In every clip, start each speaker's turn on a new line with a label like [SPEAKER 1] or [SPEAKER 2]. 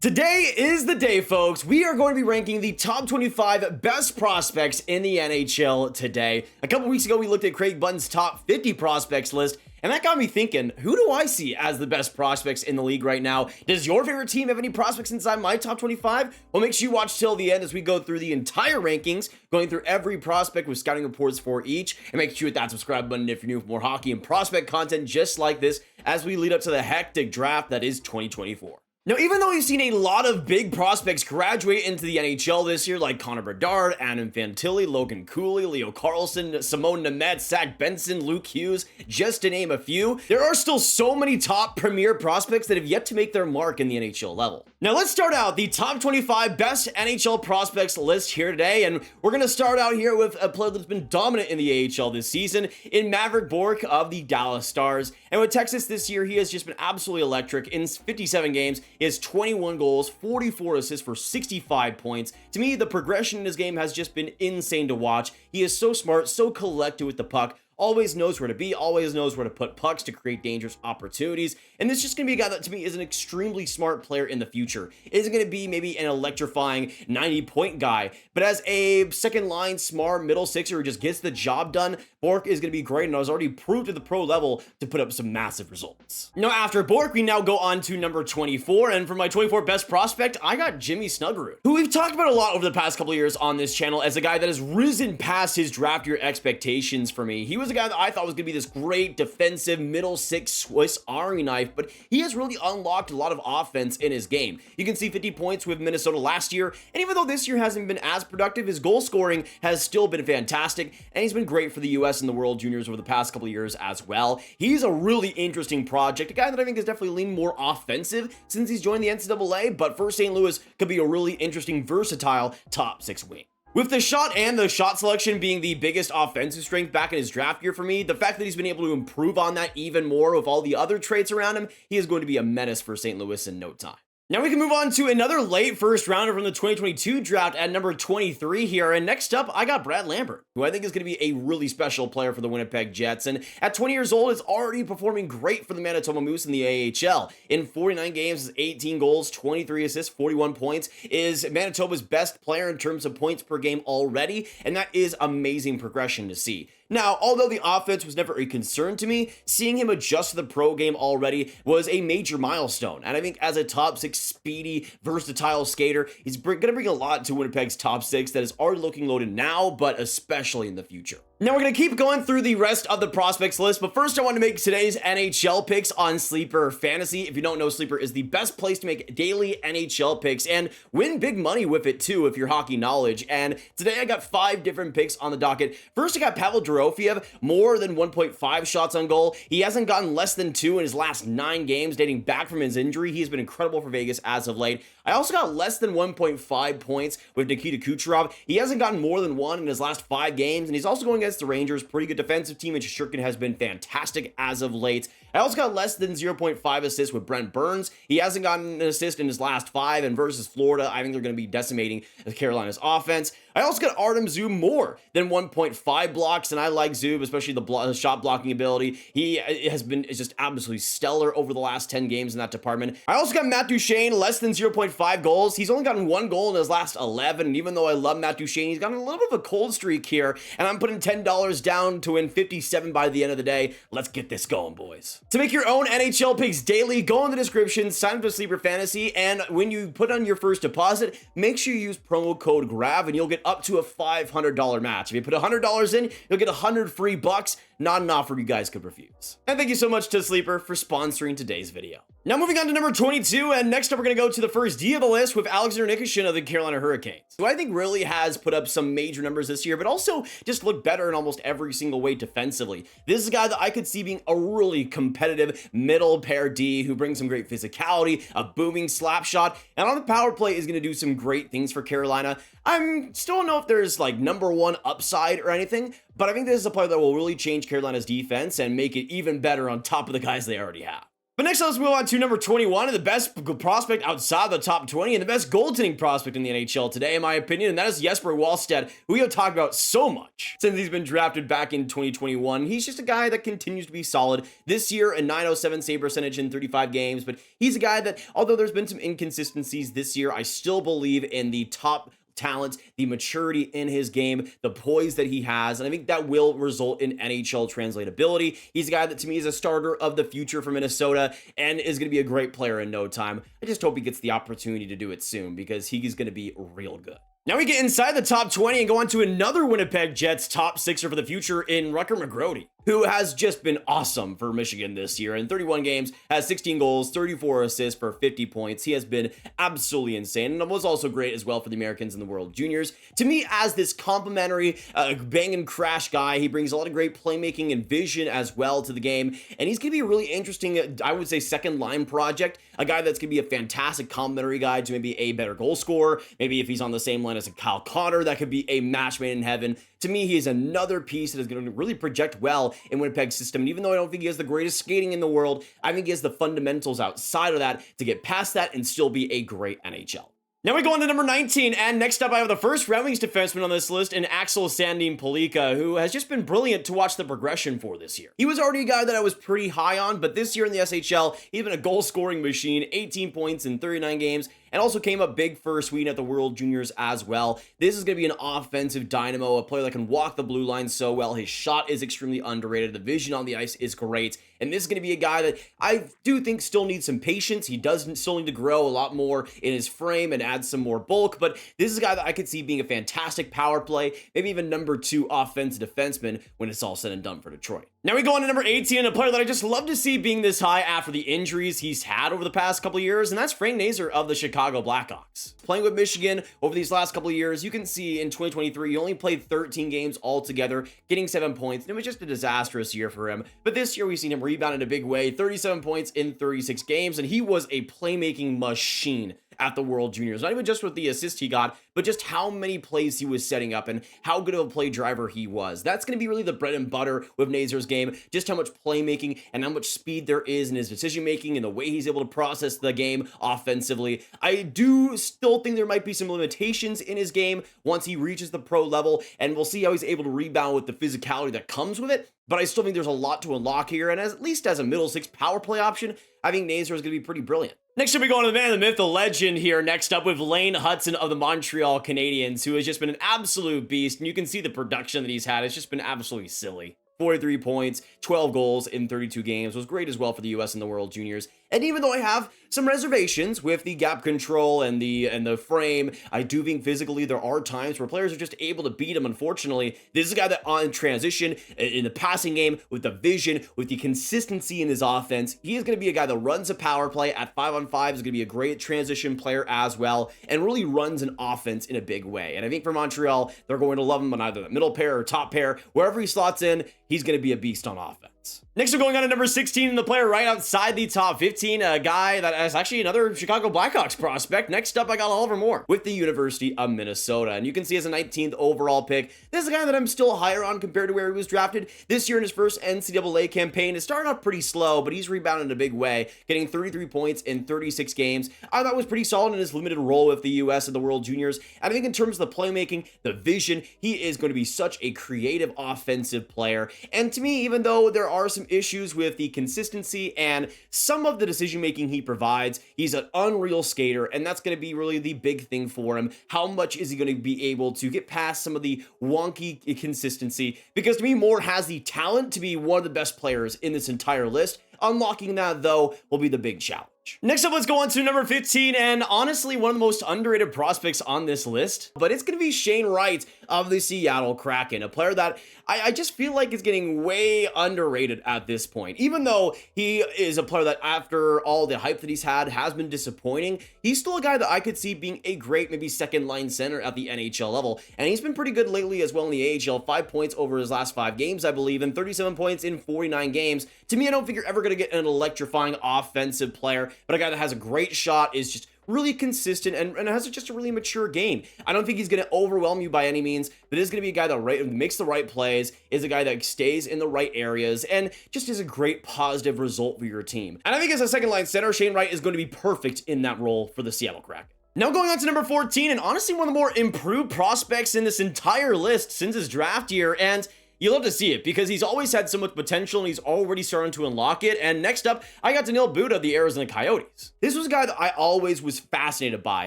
[SPEAKER 1] Today is the day, folks. We are going to be ranking the top 25 best prospects in the NHL today. A couple weeks ago, we looked at Craig Button's top 50 prospects list, and that got me thinking, who do I see as the best prospects in the league right now? Does your favorite team have any prospects inside my top 25? Well, make sure you watch till the end as we go through the entire rankings, going through every prospect with scouting reports for each, and make sure you hit that subscribe button if you're new for more hockey and prospect content just like this as we lead up to the hectic draft that is 2024. Now, even though we've seen a lot of big prospects graduate into the NHL this year, like Connor Bedard, Adam Fantilli, Logan Cooley, Leo Carlsson, Simone Evanson, Zach Benson, Luke Hughes, just to name a few, there are still so many top premier prospects that have yet to make their mark in the NHL level. Now, let's start out the top 25 best NHL prospects list here today, and we're going to start out here with a player that's been dominant in the AHL this season, in Maverick Bourque of the Dallas Stars. And with Texas this year, he has just been absolutely electric. In 57 games, he has 21 goals, 44 assists for 65 points. To me, the progression in his game has just been insane to watch. He is so smart, so collected with the puck, always knows where to be, always knows where to put pucks to create dangerous opportunities. And this is just going to be a guy that to me is an extremely smart player in the future. Isn't going to be maybe an electrifying 90-point guy, but as a second line smart middle sixer who just gets the job done, Bourque is going to be great and has already proved at the pro level to put up some massive results. Now, after Bourque, we now go on to number 24, and for my 24 best prospect, I got Jimmy Snuggerud, who we've talked about a lot over the past couple of years on this channel as a guy that has risen past his draft year expectations for me. He was a guy that I thought was going to be this great defensive middle six Swiss Army knife, but he has really unlocked a lot of offense in his game. You can see 50 points with Minnesota last year, and even though this year hasn't been as productive, his goal scoring has still been fantastic, and he's been great for the US and the World Juniors over the past couple of years as well. He's a really interesting project, a guy that I think has definitely leaned more offensive since he's joined the NCAA, but for St. Louis could be a really interesting, versatile top six wing. With the shot and the shot selection being the biggest offensive strength back in his draft year for me, the fact that he's been able to improve on that even more with all the other traits around him, he is going to be a menace for St. Louis in no time. Now we can move on to another late first rounder from the 2022 draft at number 23 here. And next up, I got Brad Lambert, who I think is going to be a really special player for the Winnipeg Jets. And at 20 years old, is already performing great for the Manitoba Moose in the AHL. In 49 games, 18 goals, 23 assists, 41 points, is Manitoba's best player in terms of points per game already. And that is amazing progression to see. Now, although the offense was never a concern to me, seeing him adjust to the pro game already was a major milestone. And I think as a top six speedy, versatile skater, he's going to bring a lot to Winnipeg's top six that is already looking loaded now, but especially in the future. Now we're going to keep going through the rest of the prospects list, but first I want to make today's NHL picks on Sleeper Fantasy. If you don't know, Sleeper is the best place to make daily NHL picks and win big money with it too if you're hockey knowledge. And today I got 5 different picks on the docket. First, I got Pavel Dorofeyev, more than 1.5 shots on goal. He hasn't gotten less than 2 in his last 9 games dating back from his injury. He has been incredible for Vegas as of late. I also got less than 1.5 points with Nikita Kucherov. He hasn't gotten more than 1 in his last 5 games, and he's also going against the Rangers, pretty good defensive team, and Shesterkin has been fantastic as of late. I also got less than 0.5 assists with Brent Burns. He hasn't gotten an assist in his last 5, and versus Florida, I think they're going to be decimating Carolina's offense. I also got Artem Zub more than 1.5 blocks, and I like Zub, especially the shot blocking ability. He has been just absolutely stellar over the last 10 games in that department. I also got Matt Duchene, less than 0.5 goals. He's only gotten 1 goal in his last 11, and even though I love Matt Duchene, he's gotten a little bit of a cold streak here, and I'm putting $10 down to win 57 by the end of the day. Let's get this going, boys. To make your own NHL picks daily, go in the description, sign up to Sleeper Fantasy, and when you put on your first deposit, make sure you use promo code GRAV, and you'll get up to a $500 match. If you put $100 in, you'll get 100 free bucks. Not an offer you guys could refuse. And thank you so much to Sleeper for sponsoring today's video. Now moving on to number 22, and next up we're going to go to the first D of the list with Alexander Nikishin of the Carolina Hurricanes, who I think really has put up some major numbers this year, but also just looked better in almost every single way defensively. This is a guy that I could see being a really competitive middle pair D who brings some great physicality, a booming slap shot, and on the power play is going to do some great things for Carolina. I'm still don't know if there's like number 1 upside or anything, but I think this is a player that will really change Carolina's defense and make it even better on top of the guys they already have. But next, let's move on to number 21, and the best prospect outside the top 20, and the best goaltending prospect in the NHL today, in my opinion, and that is Jesper Wallstedt, who we have talked about so much since he's been drafted back in 2021. He's just a guy that continues to be solid. This year, a .907 save percentage in 35 games, but he's a guy that, although there's been some inconsistencies this year, I still believe in the top talent, the maturity in his game, the poise that he has, and I think that will result in NHL translatability. He's a guy that to me is a starter of the future for Minnesota and is going to be a great player in no time. I just hope he gets the opportunity to do it soon because he's going to be real good. Now we get inside the top 20 and go on to another Winnipeg Jets top sixer for the future in Rutger McGrody, who has just been awesome for Michigan this year. In 31 games, has 16 goals, 34 assists for 50 points. He has been absolutely insane and was also great as well for the Americans in the World Juniors. To me, as this complimentary bang and crash guy, he brings a lot of great playmaking and vision as well to the game. And he's going to be a really interesting, I would say, second line project. A guy that's going to be a fantastic complimentary guy to maybe a better goal scorer. Maybe if he's on the same line as a Kyle Connor, that could be a match made in heaven. To me, he is another piece that is going to really project well in Winnipeg's system. And even though I don't think he has the greatest skating in the world, I think he has the fundamentals outside of that to get past that and still be a great NHL. Now we go on to number 19, and next up I have the first Red Wings defenseman on this list, and Axel Sandin Pellikka, who has just been brilliant to watch the progression for this year. He was already a guy that I was pretty high on, but this year in the SHL, he's been a goal-scoring machine, 18 points in 39 games, and also came up big for Sweden at the World Juniors as well. This is going to be an offensive dynamo, a player that can walk the blue line so well. His shot is extremely underrated. The vision on the ice is great. And this is going to be a guy that I do think still needs some patience. He does still need to grow a lot more in his frame and add some more bulk. But this is a guy that I could see being a fantastic power play, maybe even number 2 offensive defenseman when it's all said and done for Detroit. Now we go on to number 18, a player that I just love to see being this high after the injuries he's had over the past couple of years, and that's Frank Nazar of the Chicago Blackhawks. Playing with Michigan over these last couple of years, you can see in 2023, he only played 13 games altogether, getting 7 points, and it was just a disastrous year for him. But this year, we've seen him rebound in a big way, 37 points in 36 games, and he was a playmaking machine at the World Juniors. Not even just with the assist he got, but just how many plays he was setting up and how good of a play driver he was. That's going to be really the bread and butter with Nazar's game, just how much playmaking and how much speed there is in his decision making and the way he's able to process the game offensively. I do still think there might be some limitations in his game once he reaches the pro level, and we'll see how he's able to rebound with the physicality that comes with it. But I still think there's a lot to unlock here, and at least as a middle six power play option, I think Nazar is going to be pretty brilliant. Next up, we go on to the man, the myth, the legend here. Next up with Lane Hutson of the Montreal Canadiens, who has just been an absolute beast, and you can see the production that he's had. It's just been absolutely silly. 43 points, 12 goals in 32 games, was great as well for the US and the World Juniors. And even though I have some reservations with the gap control and the frame, I do think physically there are times where players are just able to beat him. Unfortunately, this is a guy that on transition, in the passing game, with the vision, with the consistency in his offense, he is going to be a guy that runs a power play at 5-on-5, is going to be a great transition player as well, and really runs an offense in a big way. And I think for Montreal, they're going to love him on either the middle pair or top pair. Wherever he slots in, he's going to be a beast on offense. Next, we're going on to number 16, the player right outside the top 15, a guy that is actually another Chicago Blackhawks prospect. Next up, I got Oliver Moore with the University of Minnesota. And you can see as a 19th overall pick, this is a guy that I'm still higher on compared to where he was drafted. This year in his first NCAA campaign, it started off pretty slow, but he's rebounded in a big way, getting 33 points in 36 games. I thought was pretty solid in his limited role with the US and the World Juniors. And I think in terms of the playmaking, the vision, he is going to be such a creative offensive player. And to me, even though there are some issues with the consistency and some of the decision making he provides, he's an unreal skater, and that's going to be really the big thing for him. How much is he going to be able to get past some of the wonky consistency? Because to me, Moore has the talent to be one of the best players in this entire list. Unlocking that, though, will be the big challenge. Next up, let's go on to number 15, and honestly, one of the most underrated prospects on this list, but it's going to be Shane Wright of the Seattle Kraken, a player that I just feel like is getting way underrated at this point. Even though he is a player that, after all the hype that he's had, has been disappointing, he's still a guy that I could see being a great, maybe second-line center at the NHL level, and he's been pretty good lately as well in the AHL. 5 points over his last 5 games, I believe, and 37 points in 49 games. To me, I don't think you're ever going to get an electrifying offensive player, but a guy that has a great shot, is just really consistent and has just a really mature game. I don't think he's going to overwhelm you by any means, but is going to be a guy that makes the right plays, is a guy that stays in the right areas, and just is a great positive result for your team. And I think as a second line center, Shane Wright is going to be perfect in that role for the Seattle Kraken. Now going on to number 14, and honestly one of the more improved prospects in this entire list since his draft year, and you love to see it because he's always had so much potential and he's already starting to unlock it. And next up, I got Daniil Buda of the Arizona Coyotes. This was a guy that I always was fascinated by.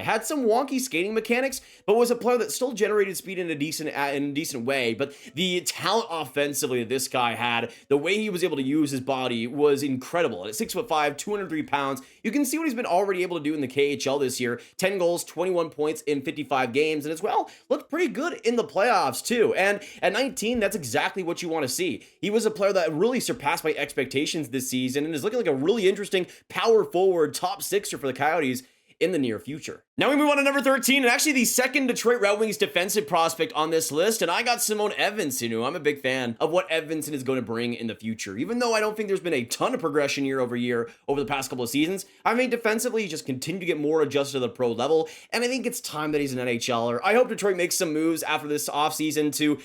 [SPEAKER 1] Had some wonky skating mechanics, but was a player that still generated speed in a decent way. But the talent offensively that this guy had, the way he was able to use his body was incredible. At 6'5", 203 pounds, you can see what he's been already able to do in the KHL this year. 10 goals, 21 points in 55 games, and as well, looked pretty good in the playoffs too. And at 19, that's exactly what you want to see. He was a player that really surpassed my expectations this season and is looking like a really interesting power forward top sixer for the Coyotes in the near future. Now we move on to number 13, and actually the second Detroit Red Wings defensive prospect on this list, and I got Simone Evanson, who I'm a big fan of what Evanson is going to bring in the future. Even though I don't think there's been a ton of progression year over the past couple of seasons, I mean, defensively, he just continued to get more adjusted to the pro level, and I think it's time that he's an NHLer. I hope Detroit makes some moves after this offseason to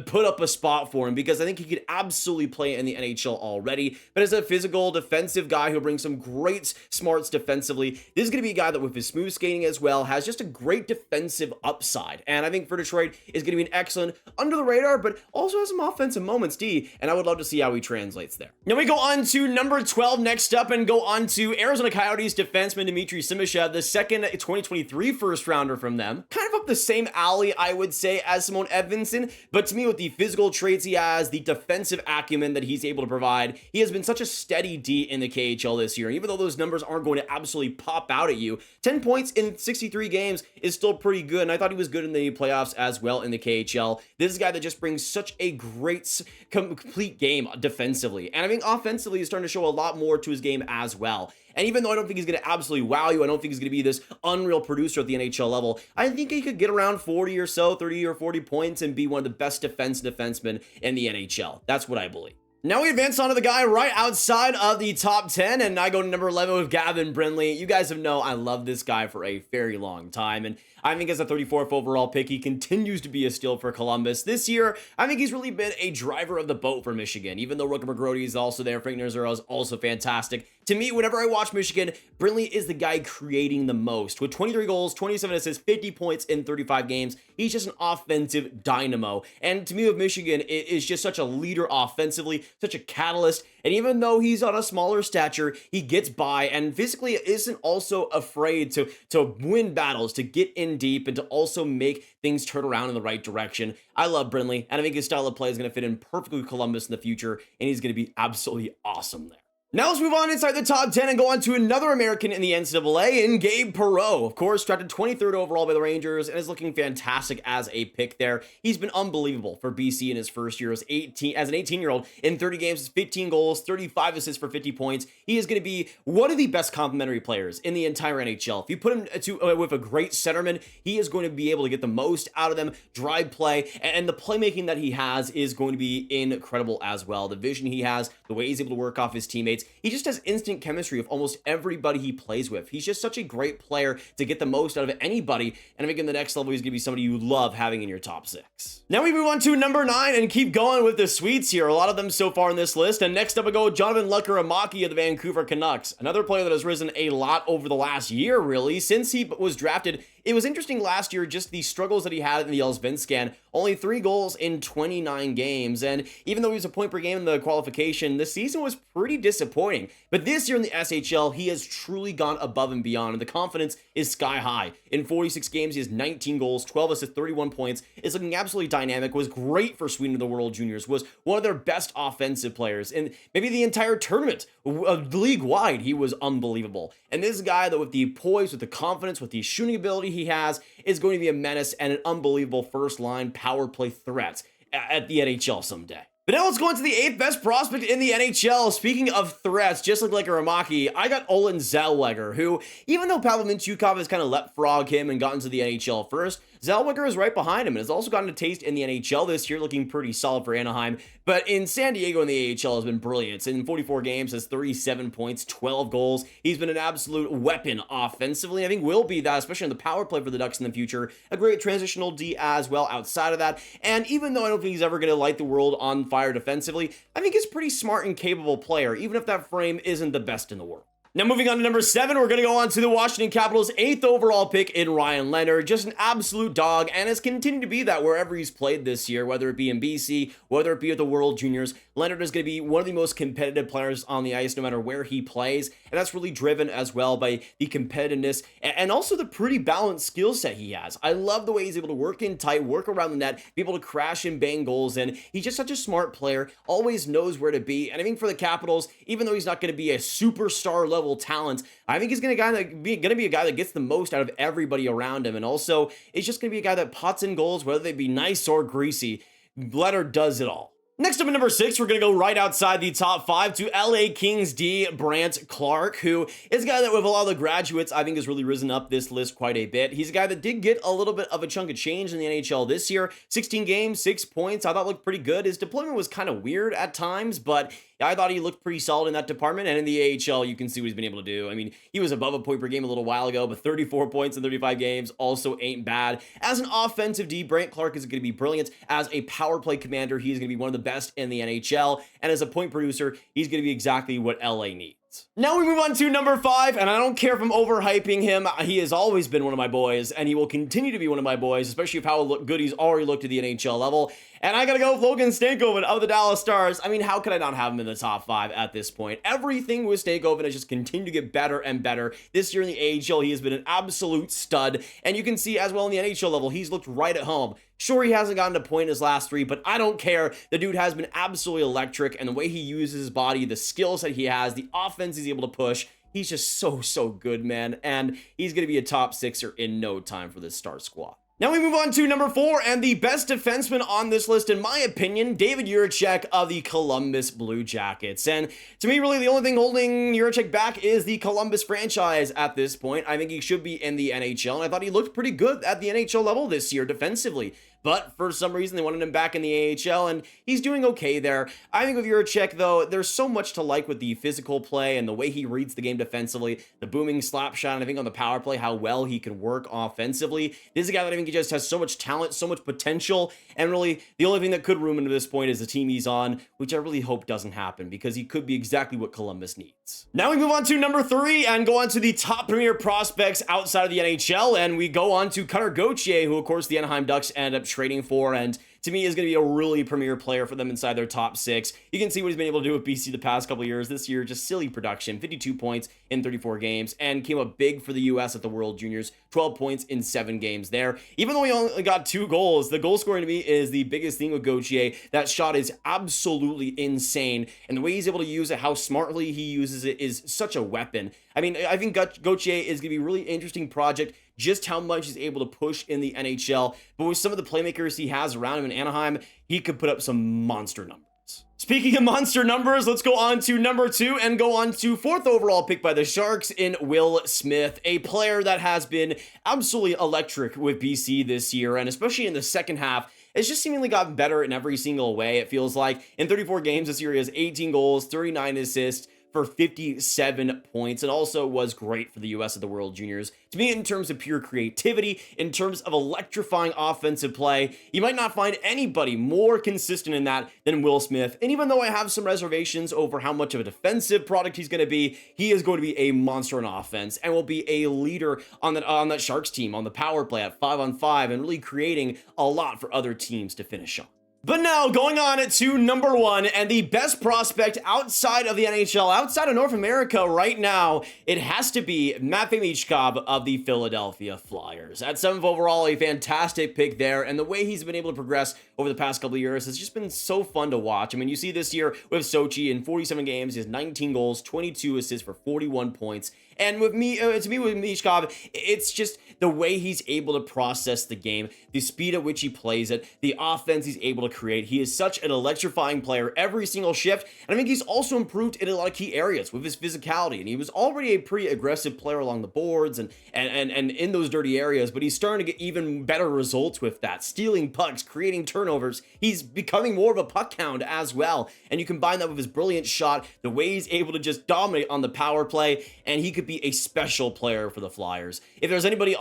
[SPEAKER 1] put up a spot for him, because I think he could absolutely play in the NHL already, but as a physical defensive guy who'll bring some great smarts defensively, this is going to be a guy that with his smooth skating as well has just a great defensive upside, and I think for Detroit is going to be an excellent under the radar, but also has some offensive moments, and I would love to see how he translates there. Now we go on to number 12 next up and go on to Arizona Coyotes defenseman Dmitri Simashev, the second 2023 first rounder from them. Kind of up the same alley, I would say, as Simone Evanson, but to me, with the physical traits he has, the defensive acumen that he's able to provide, he has been such a steady D in the KHL this year, and even though those numbers aren't going to absolutely pop out at you, 10 points in 63 games is still pretty good, and I thought he was good in the playoffs as well in the KHL. This is a guy that just brings such a great complete game defensively, and I think offensively he's starting to show a lot more to his game as well. And even though I don't think he's going to absolutely wow you, I don't think he's going to be this unreal producer at the NHL level, I think he could get around 40 or so, 30 or 40 points and be one of the best defensemen in the NHL. That's what I believe. Now we advance on to the guy right outside of the top 10, and I go to number 11 with Gavin Brinley. You guys have known I love this guy for a very long time, and I think as a 34th overall pick, he continues to be a steal for Columbus. This year, I think he's really been a driver of the boat for Michigan, even though Rooker McGrody is also there. Frank Nazaro is also fantastic. To me, whenever I watch Michigan, Brinley is the guy creating the most. With 23 goals, 27 assists, 50 points in 35 games, he's just an offensive dynamo. And to me, with Michigan, it is just such a leader offensively, such a catalyst. And even though he's on a smaller stature, he gets by and physically isn't also afraid to win battles, to get in deep, and to also make things turn around in the right direction. I love Brinley, and I think his style of play is going to fit in perfectly with Columbus in the future, and he's going to be absolutely awesome there. Now let's move on inside the top 10 and go on to another American in the NCAA in Gabe Perau. Of course, drafted 23rd overall by the Rangers and is looking fantastic as a pick there. He's been unbelievable for BC in his first year as an 18-year-old. In 30 games, 15 goals, 35 assists for 50 points. He is going to be one of the best complementary players in the entire NHL. If you put him with a great centerman, he is going to be able to get the most out of them, drive play, and the playmaking that he has is going to be incredible as well. The vision he has, the way he's able to work off his teammates, he just has instant chemistry with almost everybody he plays with. He's just such a great player to get the most out of anybody, and I think in the next level, he's going to be somebody you love having in your top 6. Now we move on to number 9 and keep going with the Swedes here. A lot of them so far in this list, and next up I go with Jonathan Lekkerimaki of the Vancouver Canucks. Another player that has risen a lot over the last year, really, since he was drafted. It was interesting last year, just the struggles that he had in the Allsvenskan. Only 3 goals in 29 games, and even though he was a point per game in the qualification, the season was pretty disappointing. But this year in the SHL, he has truly gone above and beyond, and the confidence is sky high. In 46 games, he has 19 goals, 12 assists, 31 points. Is looking absolutely dynamic, was great for Sweden in the World Juniors, was one of their best offensive players, and maybe the entire tournament, league-wide, he was unbelievable. And this guy that with the poise, with the confidence, with the shooting ability he has, is going to be a menace and an unbelievable first-line power play threat at the NHL someday. But now let's go into the 8th best prospect in the NHL. Speaking of threats, just like Lekkerimaki, I got Olan Zheer, who, even though Pavel Michkov has kind of leapfrogged him and gotten to the NHL first, Zellweger is right behind him and has also gotten a taste in the NHL this year, looking pretty solid for Anaheim. But in San Diego in the AHL has been brilliant. In 44 games, has 37 points, 12 goals. He's been an absolute weapon offensively. I think will be that, especially on the power play for the Ducks in the future. A great transitional D as well outside of that. And even though I don't think he's ever going to light the world on fire defensively, I think he's a pretty smart and capable player, even if that frame isn't the best in the world. Now moving on to number 7, we're going to go on to the Washington Capitals' 8th overall pick in Ryan Leonard. Just an absolute dog, and has continued to be that wherever he's played this year, whether it be in BC, whether it be at the World Juniors. Leonard is going to be one of the most competitive players on the ice no matter where he plays, and that's really driven as well by the competitiveness and also the pretty balanced skill set he has. I love the way he's able to work in tight, work around the net, be able to crash and bang goals in. He's just such a smart player, always knows where to be, and I think for the Capitals, even though he's not going to be a superstar level talent, I think he's going to be a guy that gets the most out of everybody around him, and also it's just going to be a guy that pots in goals, whether they be nice or greasy. Leonard does it all. Next up at number 6, we're going to go right outside the top 5 to LA Kings D, Brant Clark, who is a guy that with a lot of the graduates, I think has really risen up this list quite a bit. He's a guy that did get a little bit of a chunk of change in the NHL this year. 16 games, 6 points, I thought looked pretty good. His deployment was kind of weird at times, but I thought he looked pretty solid in that department, and in the AHL, you can see what he's been able to do. I mean, he was above a point per game a little while ago, but 34 points in 35 games also ain't bad. As an offensive D, Brant Clark is going to be brilliant. As a power play commander, he's going to be one of the best in the NHL, and as a point producer, he's going to be exactly what LA needs. Now we move on to number 5, and I don't care if I'm overhyping him. He has always been one of my boys, and he will continue to be one of my boys, especially with how good he's already looked at the NHL level. And I gotta go with Logan Stankoven of the Dallas Stars. I mean, how could I not have him in the top 5 at this point? Everything with Stankoven has just continued to get better and better. This year in the AHL, he has been an absolute stud, and you can see as well in the NHL level, he's looked right at home. Sure, he hasn't gotten to point in his last 3, but I don't care. The dude has been absolutely electric, and the way he uses his body, the skills that he has, the offense he's able to push, he's just so good, man. And he's going to be a top 6er in no time for this Star squad. Now we move on to number 4, and the best defenseman on this list, in my opinion, David Jiricek of the Columbus Blue Jackets. And to me, really, the only thing holding Jiricek back is the Columbus franchise at this point. I think he should be in the NHL, and I thought he looked pretty good at the NHL level this year defensively. But for some reason, they wanted him back in the AHL, and he's doing okay there. I think with Jiricek, though, there's so much to like with the physical play and the way he reads the game defensively, the booming slap shot, and I think on the power play, how well he can work offensively. This is a guy that I think he just has so much talent, so much potential, and really, the only thing that could ruin him to this point is the team he's on, which I really hope doesn't happen, because he could be exactly what Columbus needs. Now we move on to number 3, and go on to the top premier prospects outside of the NHL, and we go on to Connor Gauthier, who, of course, the Anaheim Ducks ended up trading for, and to me is going to be a really premier player for them inside their top 6. You can see what he's been able to do with BC the past couple of years. This year, just silly production, 52 points in 34 games, and came up big for the US at the World Juniors, 12 points in 7 games there. Even though he only got 2 goals, the goal scoring to me is the biggest thing with Gauthier. That shot is absolutely insane, and the way he's able to use it, how smartly he uses it, is such a weapon. I mean, I think Gauthier is going to be a really interesting project, just how much he's able to push in the NHL. But with some of the playmakers he has around him in Anaheim, he could put up some monster numbers. Speaking of monster numbers, let's go on to number 2 and go on to 4th overall pick by the Sharks in Will Smith, a player that has been absolutely electric with BC this year, and especially in the second half, it's just seemingly gotten better in every single way. It feels like in 34 games this year, he has 18 goals, 39 assists, for 57 points, and also was great for the US at the World Juniors. To me, in terms of pure creativity, in terms of electrifying offensive play, you might not find anybody more consistent in that than Will Smith. And even though I have some reservations over how much of a defensive product he's going to be, he is going to be a monster in offense and will be a leader on that Sharks team on the power play at 5-on-5 and really creating a lot for other teams to finish on. But now, going on to number 1, and the best prospect outside of the NHL, outside of North America right now, it has to be Matvei Michkov of the Philadelphia Flyers. At 7th overall, a fantastic pick there, and the way he's been able to progress over the past couple of years has just been so fun to watch. I mean, you see this year with Sochi in 47 games, he has 19 goals, 22 assists for 41 points, And with me, to me, with Michkov, it's just the way he's able to process the game, the speed at which he plays it, the offense he's able to create. He is such an electrifying player every single shift, and I think he's also improved in a lot of key areas with his physicality, and he was already a pretty aggressive player along the boards and in those dirty areas, but he's starting to get even better results with that, stealing pucks, creating turnovers. He's becoming more of a puck hound as well, and you combine that with his brilliant shot, the way he's able to just dominate on the power play, and he could be a special player for the Flyers. If there's anybody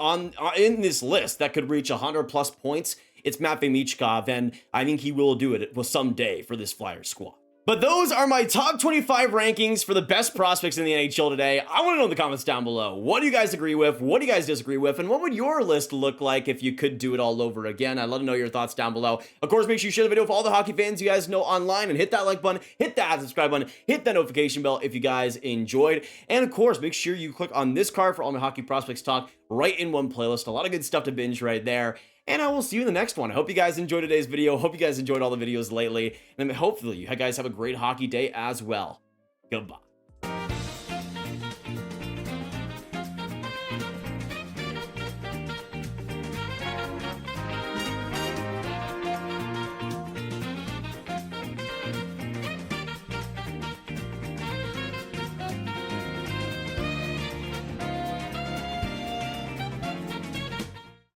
[SPEAKER 1] in this list that could reach 100 plus points, it's Matvei Michkov, and I think he will do it someday for this Flyers squad. But those are my top 25 rankings for the best prospects in the NHL today. I want to know in the comments down below, what do you guys agree with? What do you guys disagree with? And what would your list look like if you could do it all over again? I'd love to know your thoughts down below. Of course, make sure you share the video with all the hockey fans you guys know online, and hit that like button, hit that subscribe button, hit that notification bell if you guys enjoyed. And of course, make sure you click on this card for all my hockey prospects talk right in one playlist. A lot of good stuff to binge right there. And I will see you in the next one. I hope you guys enjoyed today's video. Hope you guys enjoyed all the videos lately. And hopefully you guys have a great hockey day as well. Goodbye.